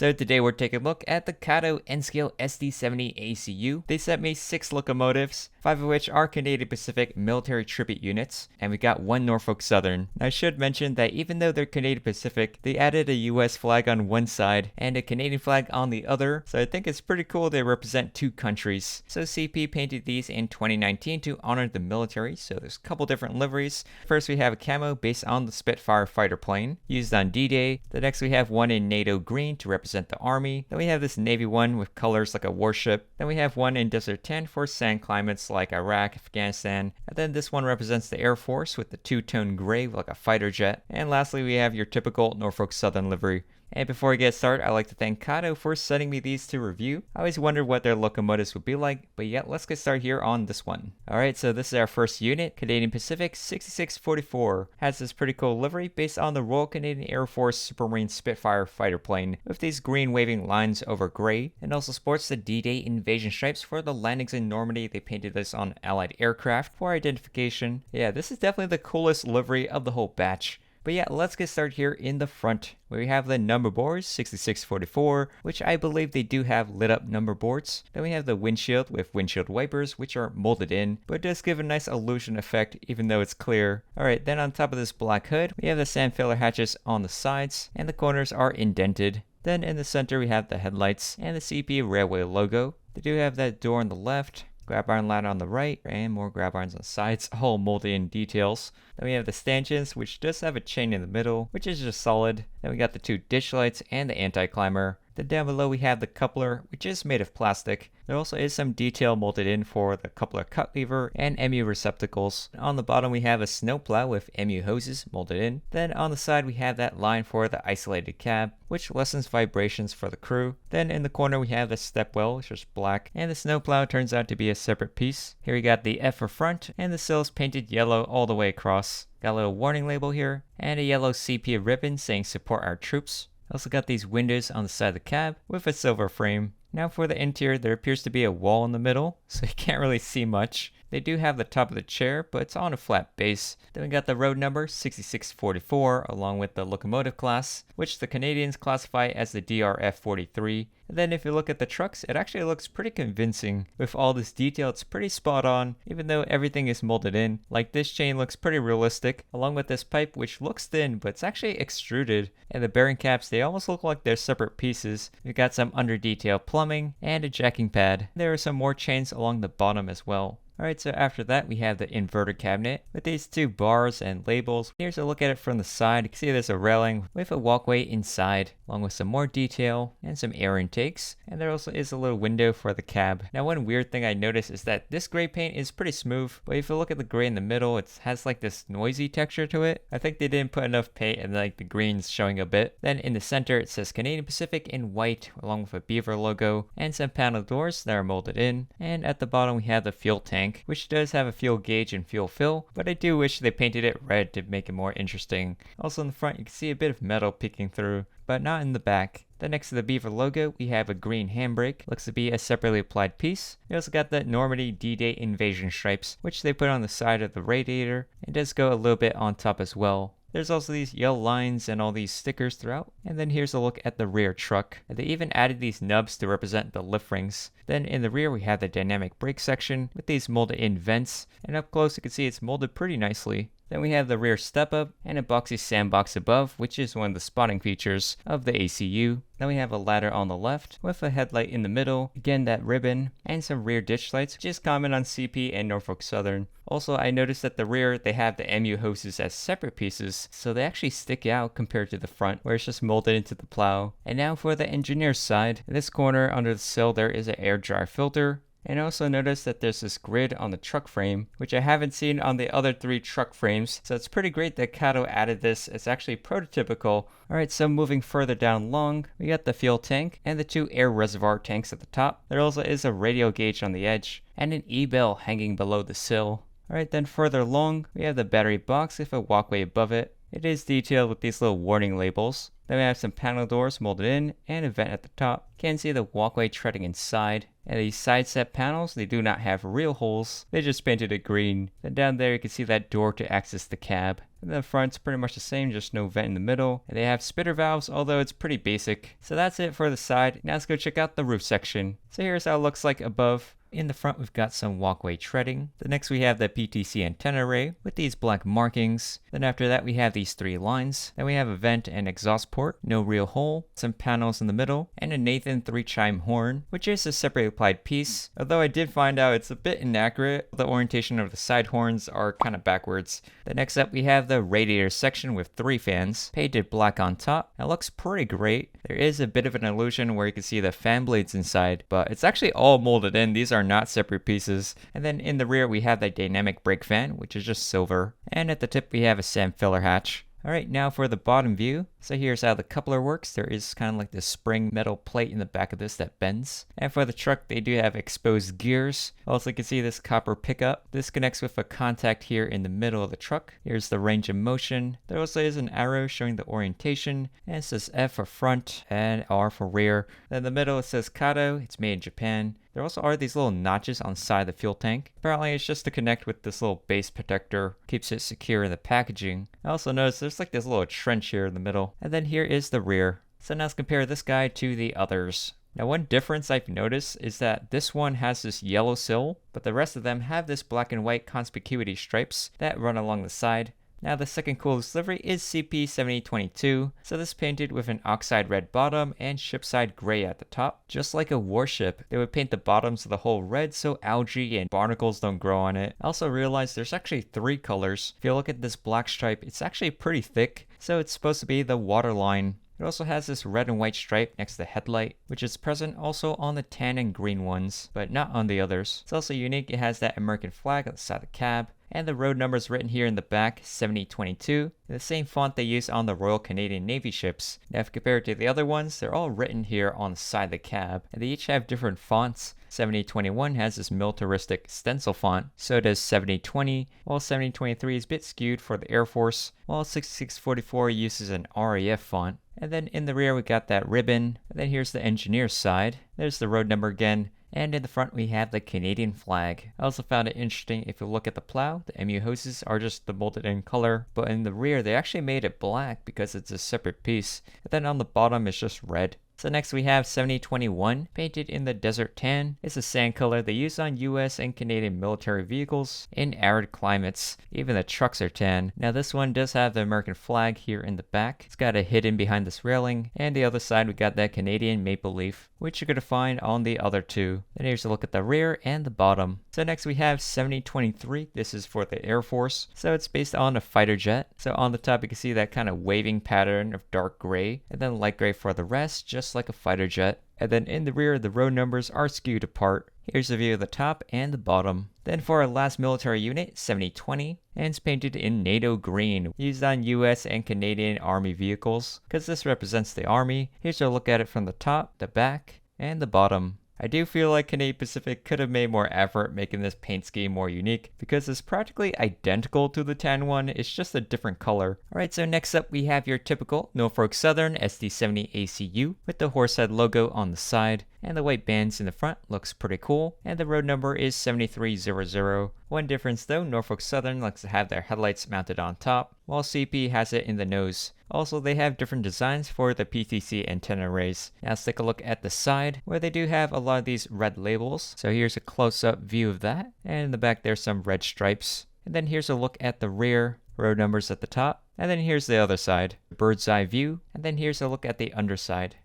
So today we're taking a look at the Kato N-Scale SD70ACU. They sent me 6 locomotives, 5 of which are Canadian Pacific military tribute units, and we got 1 Norfolk Southern. Now, I should mention that even though they're Canadian Pacific, they added a US flag on one side and a Canadian flag on the other, so I think it's pretty cool they represent 2 countries. So CP painted these in 2019 to honor the military, so there's a couple different liveries. First we have a camo based on the Spitfire fighter plane, used on D-Day. The next we have one in NATO Green to represent the Army. Then we have this Navy one with colors like a warship. Then we have one in Desert 10 for sand climates like Iraq, Afghanistan. And then this one represents the Air Force with the two-tone gray like a fighter jet. And lastly we have your typical Norfolk Southern livery. And before we get started, I'd like to thank Kato for sending me these to review. I always wondered what their locomotives would be like, but yeah, let's get started here on this one. Alright, so this is our first unit, Canadian Pacific 6644. Has this pretty cool livery based on the Royal Canadian Air Force Supermarine Spitfire fighter plane, with these green waving lines over gray, and also sports the D-Day invasion stripes for the landings in Normandy. They painted this on Allied aircraft for identification. Yeah, this is definitely the coolest livery of the whole batch. But yeah, let's get started here in the front, where we have the number boards, 6644, which I believe they do have lit up number boards. Then we have the windshield with windshield wipers, which are molded in, but it does give a nice illusion effect even though it's clear. Alright, then on top of this black hood, we have the sand filler hatches on the sides, and the corners are indented. Then in the center we have the headlights and the CP Railway logo. They do have that door on the left, grab iron ladder on the right, and more grab irons on the sides, all molded in details. Then we have the stanchions, which does have a chain in the middle, which is just solid. Then we got the 2 ditch lights and the anti-climber. Then down below we have the coupler, which is made of plastic. There also is some detail molded in for the coupler cut lever and MU receptacles. On the bottom we have a snowplow with MU hoses molded in. Then on the side we have that line for the isolated cab, which lessens vibrations for the crew. Then in the corner we have the stepwell, which is black, and the snowplow turns out to be a separate piece. Here we got the F for front, and the sills painted yellow all the way across. Got a little warning label here, and a yellow sepia ribbon saying support our troops. Also got these windows on the side of the cab with a silver frame. Now for the interior, there appears to be a wall in the middle, so you can't really see much. They do have the top of the chair, but it's on a flat base. Then we got the road number 6644 along with the locomotive class, which the Canadians classify as the DRF-43. And then if you look at the trucks, it actually looks pretty convincing. With all this detail, it's pretty spot on, even though everything is molded in. Like this chain looks pretty realistic, along with this pipe which looks thin, but it's actually extruded. And the bearing caps, they almost look like they're separate pieces. We've got some under detail plumbing and a jacking pad. There are some more chains along the bottom as well. Alright, so after that we have the inverter cabinet with these 2 bars and labels. Here's a look at it from the side. You can see there's a railing with a walkway inside, along with some more detail and some air intakes. And there also is a little window for the cab. Now one weird thing I noticed is that this gray paint is pretty smooth, but if you look at the gray in the middle, it has like this noisy texture to it. I think they didn't put enough paint and like the green's showing a bit. Then in the center it says Canadian Pacific in white, along with a beaver logo and some panel doors that are molded in. And at the bottom we have the fuel tank, which does have a fuel gauge and fuel fill, but I do wish they painted it red to make it more interesting. Also in the front you can see a bit of metal peeking through, but not in the back. Then next to the beaver logo we have a green handbrake, looks to be a separately applied piece. We also got the Normandy D-Day invasion stripes, which they put on the side of the radiator, and does go a little bit on top as well. There's also these yellow lines and all these stickers throughout. And then here's a look at the rear truck. And they even added these nubs to represent the lift rings. Then in the rear we have the dynamic brake section with these molded in vents. And up close you can see it's molded pretty nicely. Then we have the rear step up and a boxy sandbox above, which is one of the spotting features of the ACU. Then we have a ladder on the left with a headlight in the middle, again that ribbon, and some rear ditch lights, which is common on CP and Norfolk Southern. Also, I noticed that the rear, they have the MU hoses as separate pieces, so they actually stick out compared to the front, where it's just molded into the plow. And now for the engineer's side. In this corner under the sill there is an air dryer filter. And also notice that there's this grid on the truck frame, which I haven't seen on the other 3 truck frames, so it's pretty great that Kato added this. It's actually prototypical. Alright, so moving further down along, we got the fuel tank and the 2 air reservoir tanks at the top. There also is a radio gauge on the edge, and an E-bell hanging below the sill. Alright, then further along, we have the battery box with a walkway above it. It is detailed with these little warning labels. Then we have some panel doors molded in and a vent at the top. Can see the walkway treading inside. And these side set panels, they do not have real holes. They just painted it green. Then down there you can see that door to access the cab. And the front's pretty much the same, just no vent in the middle. And they have spitter valves, although it's pretty basic. So that's it for the side. Now let's go check out the roof section. So here's how it looks like above. In the front, we've got some walkway treading. The next we have the PTC antenna array with these black markings. Then after that, we have these 3 lines. Then we have a vent and exhaust port, no real hole, some panels in the middle, and a Nathan 3-chime horn, which is a separately applied piece. Although I did find out it's a bit inaccurate. The orientation of the side horns are kind of backwards. The next up, we have the radiator section with 3 fans, painted black on top. It looks pretty great. There is a bit of an illusion where you can see the fan blades inside, but it's actually all molded in. These are not separate pieces. And then in the rear we have the dynamic brake fan, which is just silver. And at the tip we have a SAM filler hatch. Alright, now for the bottom view. So here's how the coupler works. There is kind of like this spring metal plate in the back of this that bends. And for the truck, they do have exposed gears. Also, you can see this copper pickup. This connects with a contact here in the middle of the truck. Here's the range of motion. There also is an arrow showing the orientation. And it says F for front and R for rear. Then in the middle it says Kato. It's made in Japan. There also are these little notches on the side of the fuel tank. Apparently it's just to connect with this little base protector. Keeps it secure in the packaging. I also noticed there's like this little trench here in the middle. And then here is the rear. So now let's compare this guy to the others. Now one difference I've noticed is that this one has this yellow sill, but the rest of them have this black and white conspicuity stripes that run along the side. Now the second coolest livery is CP SD70ACU, so this is painted with an oxide red bottom and shipside gray at the top. Just like a warship, they would paint the bottoms of the hull red so algae and barnacles don't grow on it. I also realized there's actually 3 colors. If you look at this black stripe, it's actually pretty thick, so it's supposed to be the waterline. It also has this red and white stripe next to the headlight, which is present also on the tan and green ones, but not on the others. It's also unique, it has that American flag on the side of the cab, and the road numbers written here in the back, 7022, the same font they use on the Royal Canadian Navy ships. Now if compared to the other ones, they're all written here on the side of the cab, and they each have different fonts. 7021 has this militaristic stencil font, so does 7020, while 7023 is a bit skewed for the Air Force, while 6644 uses an RAF font. And then in the rear we got that ribbon, and then here's the engineer's side. There's the road number again. And in the front we have the Canadian flag. I also found it interesting, if you look at the plow, the MU hoses are just the molded in color, but in the rear they actually made it black because it's a separate piece. And then on the bottom it's just red. So next we have 7021, painted in the desert tan. It's a sand color they use on US and Canadian military vehicles in arid climates. Even the trucks are tan. Now this one does have the American flag here in the back. It's got it hidden behind this railing. And the other side we got that Canadian maple leaf, which you're going to find on the other 2. Then here's a look at the rear and the bottom. So next we have 7023. This is for the Air Force. So it's based on a fighter jet. So on the top you can see that kind of waving pattern of dark gray, and then light gray for the rest, just like a fighter jet. And then in the rear the row numbers are skewed apart. Here's a view of the top and the bottom. Then for our last military unit, 7020, and it's painted in NATO Green, used on US and Canadian Army vehicles. Because this represents the Army, here's a look at it from the top, the back, and the bottom. I do feel like Canadian Pacific could have made more effort making this paint scheme more unique, because it's practically identical to the tan one, it's just a different color. Alright, so next up we have your typical Norfolk Southern SD70ACU with the horsehead logo on the side, and the white bands in the front looks pretty cool, and the road number is 7300. One difference though, Norfolk Southern likes to have their headlights mounted on top, while CP has it in the nose. Also, they have different designs for the PTC antenna arrays. Now let's take a look at the side, where they do have a lot of these red labels. So here's a close-up view of that, and in the back there's some red stripes. And then here's a look at the rear, road numbers at the top, and then here's the other side, bird's eye view, and then here's a look at the underside.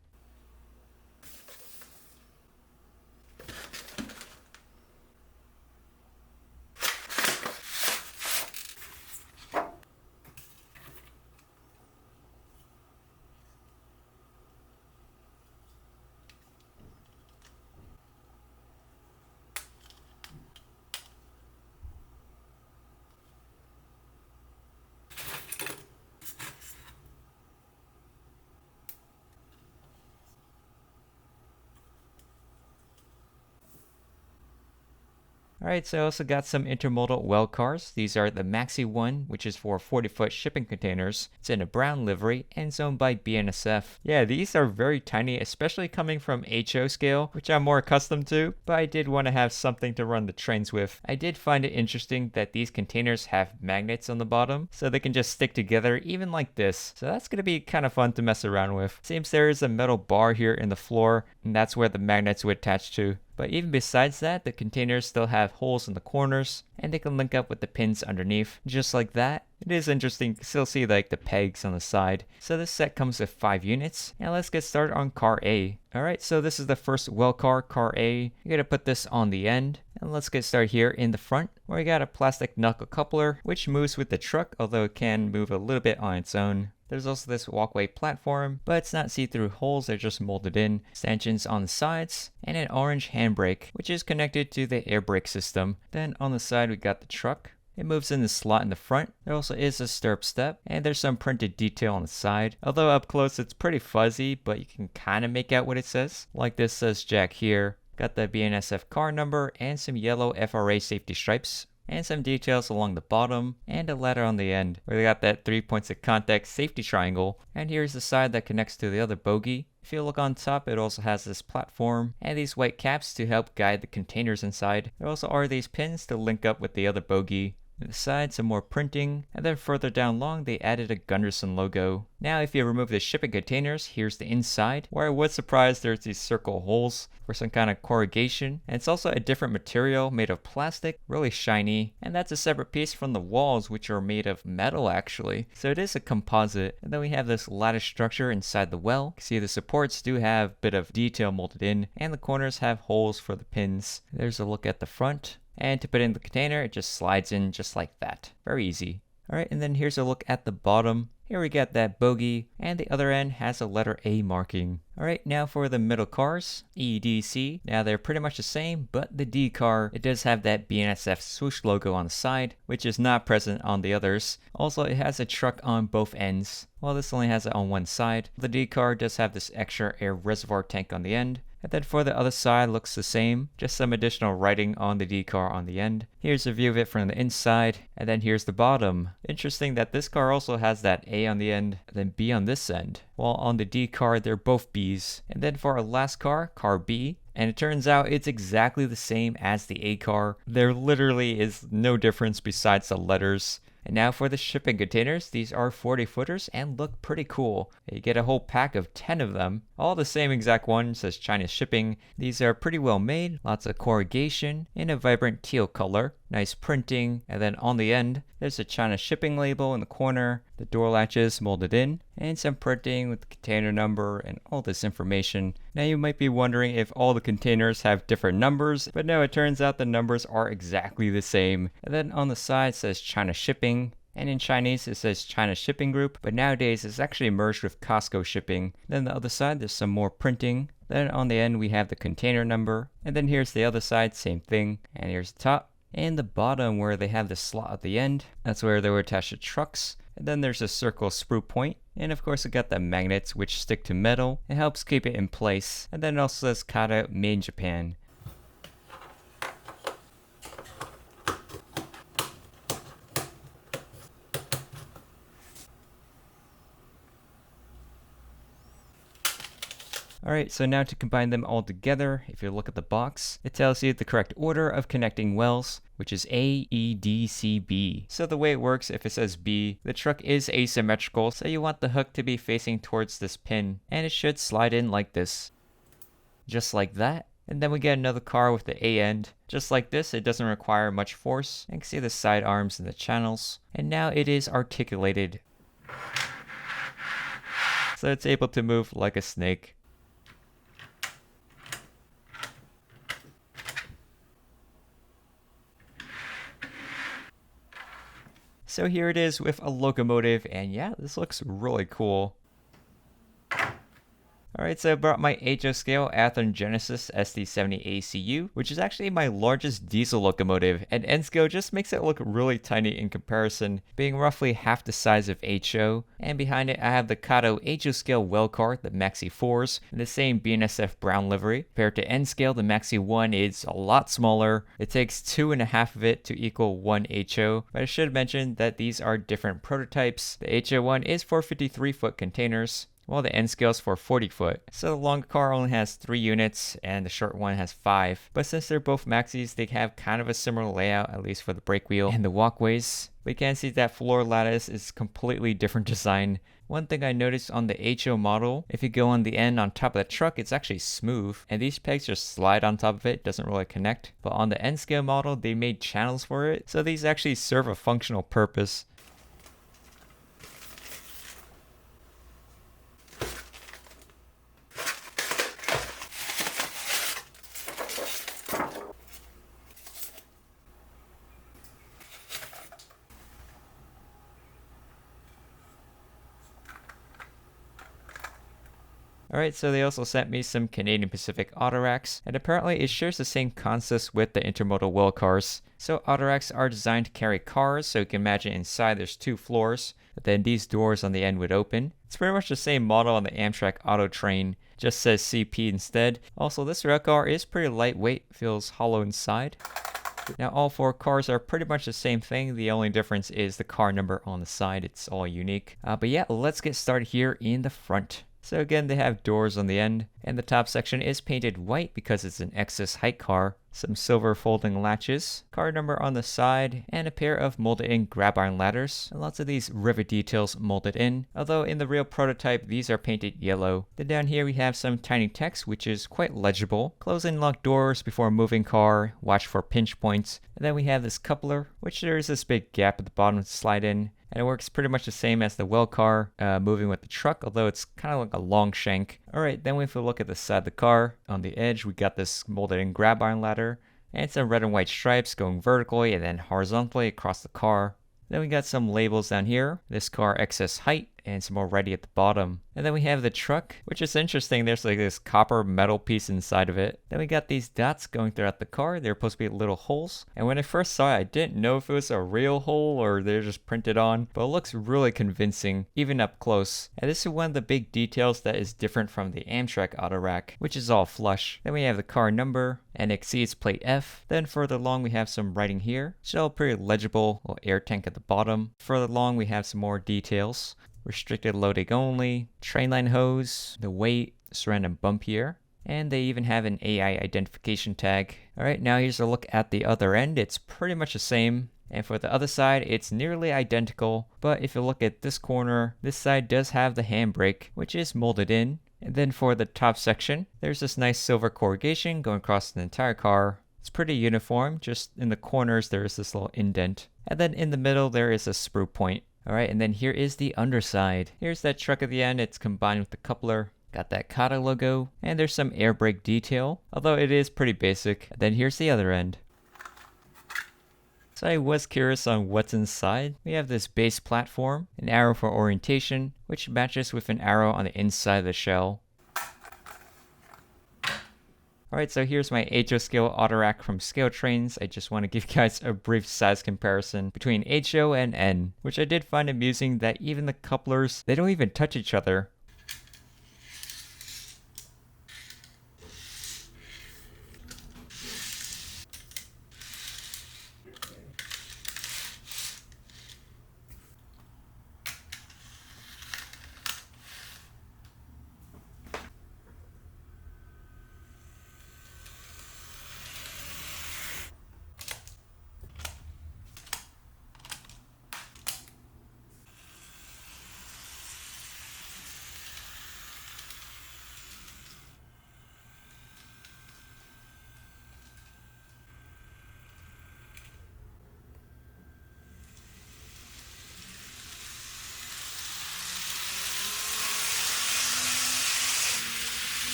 Alright, so I also got some intermodal well cars. These are the Maxi-I, which is for 40-foot shipping containers. It's in a brown livery and it's owned by BNSF. Yeah, these are very tiny, especially coming from HO scale, which I'm more accustomed to, but I did want to have something to run the trains with. I did find it interesting that these containers have magnets on the bottom, so they can just stick together even like this. So that's going to be kind of fun to mess around with. Seems there is a metal bar here in the floor, and that's where the magnets would attach to. But even besides that, the containers still have holes in the corners, and they can link up with the pins underneath, just like that. It is interesting to still see like the pegs on the side. So this set comes with 5 units, and let's get started on car A. Alright, so this is the first well car, car A. You gotta put this on the end, and let's get started here in the front, where you got a plastic knuckle coupler, which moves with the truck, although it can move a little bit on its own. There's also this walkway platform, but it's not see-through holes, they're just molded in. Stanchions on the sides, and an orange handbrake, which is connected to the air brake system. Then on the side we got the truck. It moves in the slot in the front. There also is a stirrup step, and there's some printed detail on the side. Although up close it's pretty fuzzy, but you can kind of make out what it says. Like this says Jack here. Got the BNSF car number, and some yellow FRA safety stripes. And some details along the bottom, and a ladder on the end, where they got that 3 points of contact safety triangle. And here's the side that connects to the other bogie. If you look on top, it also has this platform, and these white caps to help guide the containers inside. There also are these pins to link up with the other bogie. On the side, some more printing, and then further down long, they added a Gunderson logo. Now, if you remove the shipping containers, here's the inside, where I was surprised there's these circle holes for some kind of corrugation. And it's also a different material made of plastic, really shiny, and that's a separate piece from the walls, which are made of metal actually. So it is a composite. And then we have this lattice structure inside the well. You see the supports do have a bit of detail molded in, and the corners have holes for the pins. There's a look at the front. And to put in the container, it just slides in just like that. Very easy. Alright, and then here's a look at the bottom. Here we got that bogie, and the other end has a letter A marking. Alright, now for the middle cars, EDC. Now they're pretty much the same, but the D car, it does have that BNSF swoosh logo on the side, which is not present on the others. Also, it has a truck on both ends, while this only has it on one side. The D car does have this extra air reservoir tank on the end. And then for the other side, looks the same, just some additional writing on the D car on the end. Here's a view of it from the inside, and then here's the bottom. Interesting that this car also has that A on the end, and then B on this end. While on the D car, they're both B's. And then for our last car, car B, and it turns out it's exactly the same as the A car. There literally is no difference besides the letters. And now for the shipping containers, these are 40 footers and look pretty cool. You get a whole pack of 10 of them, all the same exact one, says China shipping. These are pretty well made, lots of corrugation in a vibrant teal color, nice printing, and then on the end, there's a China shipping label in the corner, the door latches molded in, and some printing with the container number and all this information. Now you might be wondering if all the containers have different numbers, but no, it turns out the numbers are exactly the same. And then on the side says China shipping, and in Chinese it says China Shipping Group, but nowadays it's actually merged with Costco Shipping. Then the other side there's some more printing. Then on the end we have the container number, and then here's the other side, same thing, and here's the top. And the bottom where they have the slot at the end, that's where they were attached to trucks. And then there's a circle sprue point. And of course we got the magnets which stick to metal. It helps keep it in place. And then it also says Kato made in Japan. Alright, so now to combine them all together, if you look at the box, it tells you the correct order of connecting wells, which is A, E, D, C, B. So the way it works, if it says B, the truck is asymmetrical, so you want the hook to be facing towards this pin, and it should slide in like this. Just like that. And then we get another car with the A end. Just like this, it doesn't require much force. You can see the side arms and the channels. And now it is articulated. So it's able to move like a snake. So here it is with a locomotive, and yeah, this looks really cool. Alright, so I brought my HO scale Athearn Genesis SD70ACU, which is actually my largest diesel locomotive, and N scale just makes it look really tiny in comparison, being roughly half the size of HO. And behind it I have the Kato HO scale well car, the Maxi-4s, in the same BNSF brown livery. Compared to N scale, the Maxi-1 is a lot smaller. It takes 2.5 of it to equal 1 HO, but I should mention that these are different prototypes. The HO one is for 53-foot containers, while the N scale is for 40 foot. So the long car only has 3 units and the short one has 5. But since they're both Maxis, they have kind of a similar layout, at least for the brake wheel and the walkways. We can see that floor lattice is completely different design. One thing I noticed on the HO model, if you go on the end on top of the truck, it's actually smooth, and these pegs just slide on top of it, doesn't really connect. But on the N scale model, they made channels for it, so these actually serve a functional purpose. Alright, so they also sent me some Canadian Pacific Autoracks, and apparently it shares the same concepts with the Intermodal well cars. So Autoracks are designed to carry cars, so you can imagine inside there's 2 floors, but then these doors on the end would open. It's pretty much the same model on the Amtrak Auto Train, just says CP instead. Also, this rail car is pretty lightweight, feels hollow inside. Now all 4 cars are pretty much the same thing, the only difference is the car number on the side, it's all unique. But yeah, let's get started here in the front. So again, they have doors on the end, and the top section is painted white because it's an excess height car. Some silver folding latches, car number on the side, and a pair of molded in grab iron ladders. And lots of these rivet details molded in, although in the real prototype these are painted yellow. Then down here we have some tiny text which is quite legible. Close and lock doors before moving car, watch for pinch points. And then we have this coupler, which there is this big gap at the bottom to slide in. And it works pretty much the same as the well car, moving with the truck, although it's kind of like a long shank. Alright, then if we look at the side of the car, on the edge we got this molded in grab iron ladder, and some red and white stripes going vertically and then horizontally across the car. Then we got some labels down here, this car excess height, and some more ready at the bottom. And then we have the truck, which is interesting. There's like this copper metal piece inside of it. Then we got these dots going throughout the car. They're supposed to be little holes. And when I first saw it, I didn't know if it was a real hole or they're just printed on, but it looks really convincing, even up close. And this is one of the big details that is different from the Amtrak Autorack, which is all flush. Then we have the car number, and exceeds plate F. Then further along we have some writing here. It's all pretty legible, little air tank at the bottom. Further along we have some more details. Restricted loading only, train line hose, the weight, random bump here, and they even have an AI identification tag. Alright, now here's a look at the other end. It's pretty much the same. And for the other side, it's nearly identical, but if you look at this corner, this side does have the handbrake, which is molded in. And then for the top section, there's this nice silver corrugation going across the entire car. It's pretty uniform, just in the corners there is this little indent. And then in the middle there is a sprue point. Alright, and then here is the underside. Here's that truck at the end, it's combined with the coupler. Got that Kato logo, and there's some air brake detail, although it is pretty basic. And then here's the other end. So I was curious on what's inside. We have this base platform, an arrow for orientation, which matches with an arrow on the inside of the shell. Alright, so here's my HO scale Autorack from Scale Trains. I just want to give you guys a brief size comparison between HO and N, which I did find amusing that even the couplers, they don't even touch each other.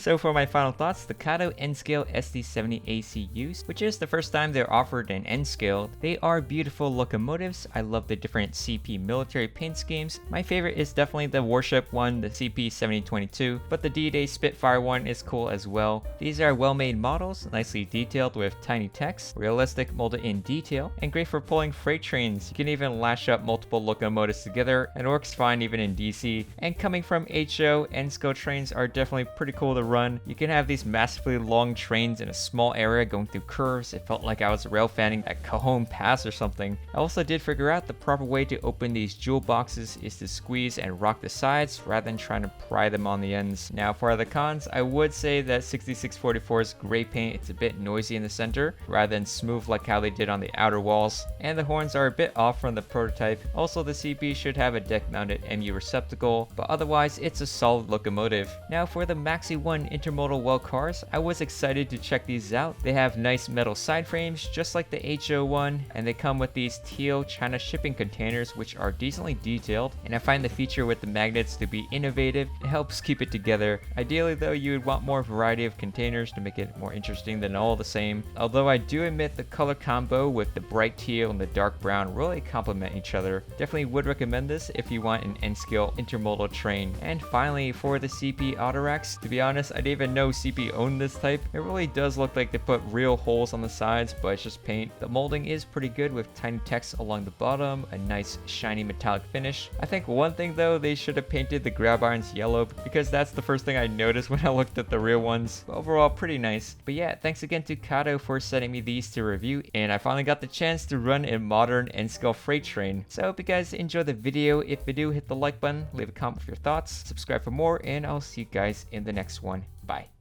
So for my final thoughts, the Kato N-Scale SD70ACUs, which is the first time they're offered an N-Scale, they are beautiful locomotives. I love the different CP military paint schemes. My favorite is definitely the Warship one, the CP 7022, but the D-Day Spitfire one is cool as well. These are well-made models, nicely detailed with tiny text, realistic molded in detail, and great for pulling freight trains. You can even lash up multiple locomotives together and works fine even in DC. And coming from HO, N-Scale trains are definitely pretty cool to run. You can have these massively long trains in a small area going through curves. It felt like I was rail fanning at Cajon Pass or something. I also did figure out the proper way to open these jewel boxes is to squeeze and rock the sides rather than trying to pry them on the ends. Now for the cons, I would say that 6644's gray paint, it's a bit noisy in the center rather than smooth like how they did on the outer walls, and the horns are a bit off from the prototype. Also, the CP should have a deck mounted MU receptacle, but otherwise it's a solid locomotive. Now for the Maxi-I Intermodal well cars, I was excited to check these out. They have nice metal side frames just like the HO one, and they come with these teal China shipping containers which are decently detailed, and I find the feature with the magnets to be innovative. It helps keep it together. Ideally though, you would want more variety of containers to make it more interesting than all the same, although I do admit the color combo with the bright teal and the dark brown really complement each other. Definitely would recommend this if you want an N-Scale intermodal train. And finally, for the CP Autoracks, to be honest, I didn't even know CP owned this type. It really does look like they put real holes on the sides, but it's just paint. The molding is pretty good with tiny text along the bottom, a nice shiny metallic finish. I think one thing though, they should have painted the grab irons yellow, because that's the first thing I noticed when I looked at the real ones. But overall, pretty nice. But yeah, thanks again to Kato for sending me these to review, and I finally got the chance to run a modern N-Scale freight train. So I hope you guys enjoyed the video. If you do, hit the like button, leave a comment with your thoughts, subscribe for more, and I'll see you guys in the next one. Bye.